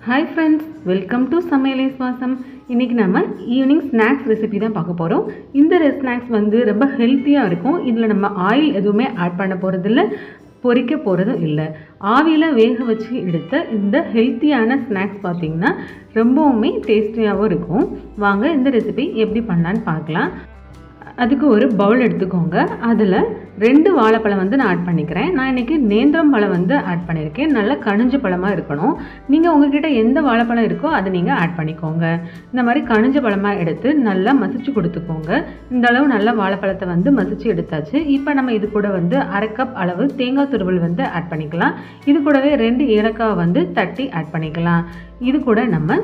Hi friends, welcome to சமையலே சுவாசம். இன்றைக்கி நம்ம ஈவினிங் ஸ்நாக்ஸ் ரெசிபி தான் பார்க்க போகிறோம். இந்த ஸ்நாக்ஸ் வந்து ரொம்ப ஹெல்த்தியாக இருக்கும். இதில் நம்ம ஆயில் எதுவுமே ஆட் பண்ண போகிறதில்ல, பொரிக்க போகிறதும் இல்லை. ஆவியில் வேக வச்சு எடுத்த இந்த ஹெல்த்தியான ஸ்நாக்ஸ் பார்த்திங்கன்னா ரொம்பவுமே டேஸ்டியாகவும் இருக்கும். வாங்க இந்த ரெசிபி எப்படி பண்ணலான்னு பார்க்கலாம். அதுக்கு ஒரு பவுல் எடுத்துக்கோங்க. அதில் 2 வாழைப்பழம் வந்து நான் ஆட் பண்ணிக்கிறேன். நான் இன்றைக்கி நேந்திரம் பழம் வந்து ஆட் பண்ணியிருக்கேன். நல்லா கனிஞ்ச பழமாக இருக்கணும். நீங்கள் உங்கள்கிட்ட எந்த வாழைப்பழம் இருக்கோ அதை நீங்கள் ஆட் பண்ணிக்கோங்க. இந்த மாதிரி கனிஞ்ச பழமாக எடுத்து நல்லா மசிச்சு கொடுத்துக்கோங்க. இந்த அளவு நல்லா வாழைப்பழத்தை வந்து மசிச்சு எடுத்தாச்சு. இப்போ நம்ம இது கூட வந்து 1/2 கப் அளவு தேங்காய் துருவல் வந்து ஆட் பண்ணிக்கலாம். இது கூடவே 2 ஏலக்காய் வந்து தட்டி ஆட் பண்ணிக்கலாம். இது கூட நம்ம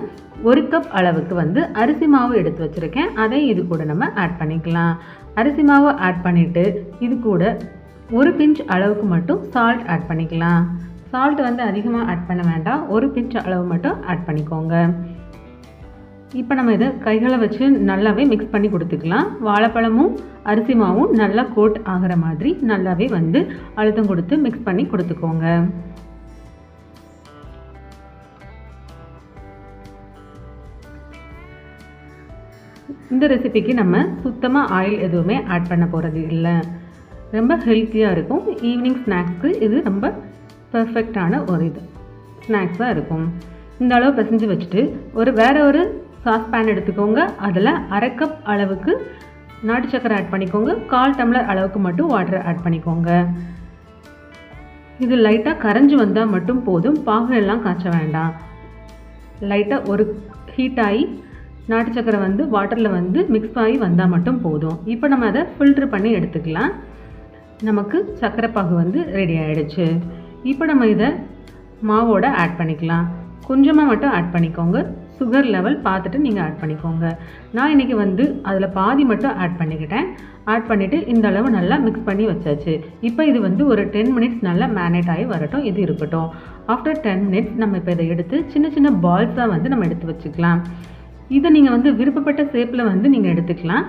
1 கப் அளவுக்கு வந்து அரிசி மாவு எடுத்து வச்சுருக்கேன். அதை இது கூட நம்ம ஆட் பண்ணிக்கலாம். அரிசி மாவு ஆட் பண்ணிவிட்டு இது கூட 1 பிஞ்ச் அளவுக்கு மட்டும் சால்ட் ஆட் பண்ணிக்கலாம். சால்ட் வந்து அதிகமாக ஆட் பண்ண வேண்டாம், 1 பிஞ்ச் அளவு மட்டும் ஆட் பண்ணிக்கோங்க. இப்போ நம்ம இதை கைகளை வச்சு நல்லாவே மிக்ஸ் பண்ணி கொடுத்துக்கலாம். வாழைப்பழமும் அரிசி மாவும் நல்லா கோட் ஆகிற மாதிரி நல்லாவே வந்து அழுத்தம் கொடுத்து மிக்ஸ் பண்ணி கொடுத்துக்கோங்க. இந்த ரெசிபிக்கு நம்ம சுத்தமாக ஆயில் எதுவுமே ஆட் பண்ண போகிறது இல்லை. ரொம்ப ஹெல்த்தியாக இருக்கும். ஈவினிங் ஸ்நாக்ஸ்க்கு இது ரொம்ப பர்ஃபெக்டான ஒரு ஸ்நாக்ஸாக இருக்கும். இந்த அளவு பிசைஞ்சு வச்சுட்டு வேறு ஒரு சாஸ் பேன் எடுத்துக்கோங்க. அதில் 1/2 கப் அளவுக்கு நாட்டு சக்கரை ஆட் பண்ணிக்கோங்க. 1/4 டம்ளர் அளவுக்கு மட்டும் வாட்டர் ஆட் பண்ணிக்கோங்க. இது லைட்டாக கரைஞ்சி வந்தால் மட்டும் போதும், பாகு எல்லாம் காய்ச்ச வேண்டாம். லைட்டாக ஒரு ஹீட் ஆகி நாட்டு சக்கரை வந்து வாட்டரில் வந்து மிக்ஸ் ஆகி வந்தால் மட்டும் போதும். இப்போ நம்ம அதை ஃபில்ட்ரு பண்ணி எடுத்துக்கலாம். நமக்கு சக்கரை பாகு வந்து ரெடி ஆகிடுச்சு. இப்போ நம்ம இதை மாவோட ஆட் பண்ணிக்கலாம். கொஞ்சமாக மட்டும் ஆட் பண்ணிக்கோங்க. சுகர் லெவல் பார்த்துட்டு நீங்கள் ஆட் பண்ணிக்கோங்க. நான் இன்றைக்கி வந்து அதில் பாதி மட்டும் ஆட் பண்ணிக்கிட்டேன். ஆட் பண்ணிவிட்டு இந்த அளவு நல்லா மிக்ஸ் பண்ணி வச்சாச்சு. இப்போ இது வந்து ஒரு 10 மினிட்ஸ் நல்லா மேரினேட் ஆகி வரட்டும். இது இருக்கட்டும். ஆஃப்டர் 10 மினிட்ஸ் நம்ம இப்போ இதை எடுத்து சின்ன சின்ன பால்ஸாக வந்து நம்ம எடுத்து வச்சுக்கலாம். இதை நீங்கள் வந்து விருப்பப்பட்ட ஷேப்பில் வந்து நீங்கள் எடுத்துக்கலாம்.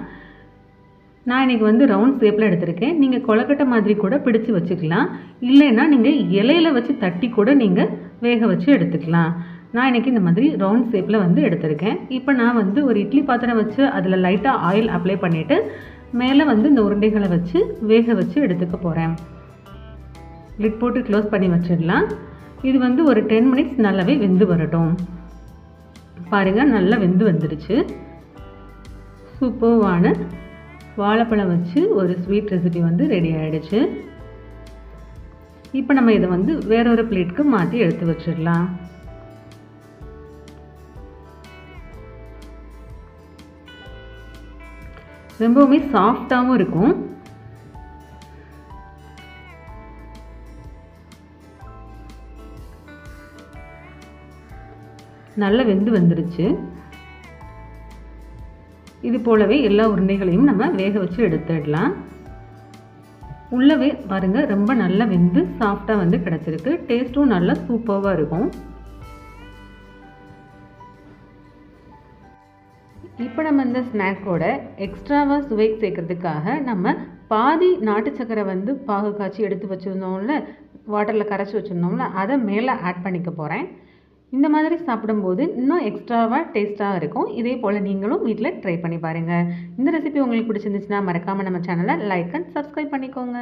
நான் இன்றைக்கி வந்து ரவுண்ட் ஷேப்பில் எடுத்திருக்கேன். நீங்கள் கொலக்கட்டை மாதிரி கூட பிடிச்சி வச்சுக்கலாம். இல்லைன்னா நீங்கள் இலையில வச்சு தட்டி கூட நீங்கள் வேக வச்சு எடுத்துக்கலாம். நான் இன்றைக்கி இந்த மாதிரி ரவுண்ட் ஷேப்பில் வந்து எடுத்திருக்கேன். இப்போ நான் வந்து ஒரு இட்லி பாத்திரம் வச்சு அதில் லைட்டாக ஆயில் அப்ளை பண்ணிவிட்டு மேலே வந்து இந்த உருண்டைகளை வச்சு வேக வச்சு எடுத்துக்க போகிறேன். லிட் போட்டு க்ளோஸ் பண்ணி வச்சிடலாம். இது வந்து ஒரு 10 மினிட்ஸ் நல்லாவே வெந்து வரட்டும். பாருங்கள், நல்லா வெந்து வந்துடுச்சு. சூப்பர்வான வாழைப்பழம் வச்சு ஒரு ஸ்வீட் ரெசிபி வந்து ரெடி ஆகிடுச்சு. இப்போ நம்ம இதை வந்து வேறொரு பிளேட்டுக்கு மாற்றி எடுத்து வச்சிடலாம். ரொம்பவுமே சாஃப்டாகவும் இருக்கும். நல்லா வெந்து வந்துடுச்சு. இது போலவே எல்லா உருண்டைகளையும் நம்ம வேக வச்சு எடுத்துடலாம். உள்ளவே பாருங்கள், ரொம்ப நல்லா வெந்து சாஃப்டாக வந்து கிடச்சிருக்கு. டேஸ்ட்டும் நல்லா சூப்பராக இருக்கும். இப்போ நம்ம இந்த ஸ்நாக்கோட எக்ஸ்ட்ராவாக சுவை சேர்க்கறதுக்காக நம்ம பாதி நாட்டு சக்கரை வந்து பாகு காய்ச்சி எடுத்து வச்சுருந்தோம்ல, வாட்டரில் கரைச்சி வச்சுருந்தோம்ல, அதை மேலே ஆட் பண்ணிக்க போகிறேன். இந்த மாதிரி சாப்பிடும்போது இன்னும் எக்ஸ்ட்ராவாக டேஸ்ட்டாக இருக்கும். இதே போல் நீங்களும் வீட்டில் ட்ரை பண்ணி பாருங்கள். இந்த ரெசிபி உங்களுக்கு பிடிச்சிருந்துச்சுன்னா மறக்காமல் நம்ம சேனலை லைக் அண்ட் சப்ஸ்கிரைப் பண்ணிக்கோங்க.